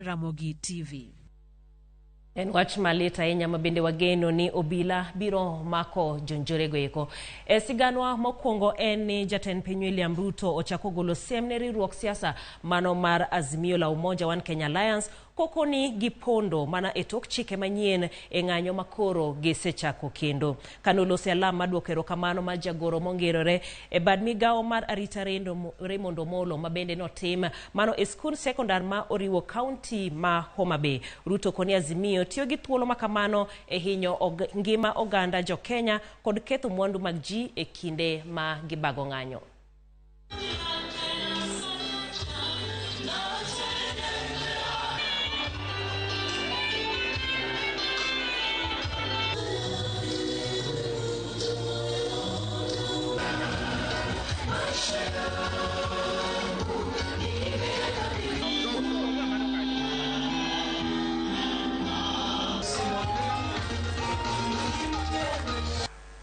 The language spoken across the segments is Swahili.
Ramogi TV. En wach malita enya mabende wageno ni obila biro mako jonjorego eko. Siganwa mokwongo en ni jatend piny William Ruto ochako golo siem ne riwruok siasa mano mar Azimio la Umoja One Kenya Alliance kokoni gipondo mana etok chike manyien ng'anyo makoro gisechako kendo. Kanolose alam maduoko erokamano ma jagoro mongirore bad migawo mar arita Raymond Omolo mabende notim mano e skul sekondar ma oriwo kaunti ma Homa Bay. Ruto koni Azimio tiyo gi thuolo makamano hinyo ngima oganda jo Kenya kod ketho mwandu mag ji e kinde ma gibago ng'anyo.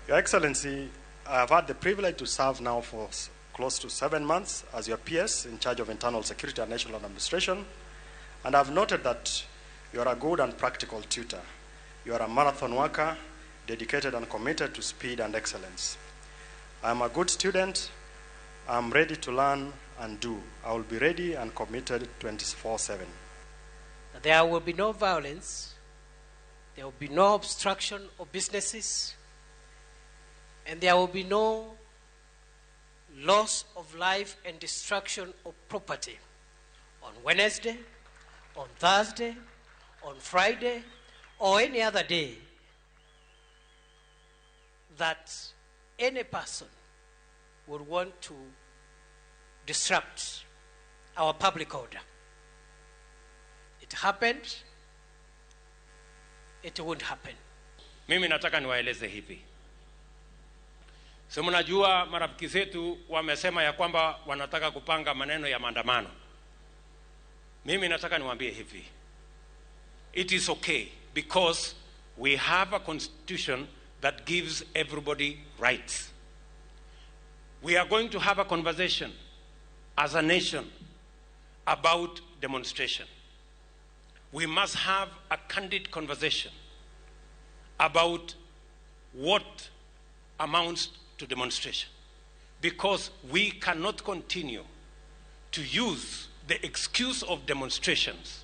Your Excellency, I have had the privilege to serve now for close to 7 months as your PS in charge of internal security and national administration, and I've noted that you are a good and practical tutor. You are a marathon worker, dedicated and committed to speed and excellence. I am a good student. I'm ready to learn and do. I will be ready and committed 24/7. There will be no violence. There will be no obstruction of businesses. And there will be no loss of life and destruction of property on Wednesday, on Thursday, on Friday, or any other day that any person would want to disrupt our public order. It happened, it won't happen. Mimi nataka niwaeleze hivi. So mnajua marafiki zetu wamesema ya kwamba wanataka kupanga maneno ya maandamano. Mimi nataka niwaambie hivi. It is okay because we have a constitution that gives everybody rights. We are going to have a conversation as a nation about demonstration. We must have a candid conversation about what amounts to demonstration, because we cannot continue to use the excuse of demonstrations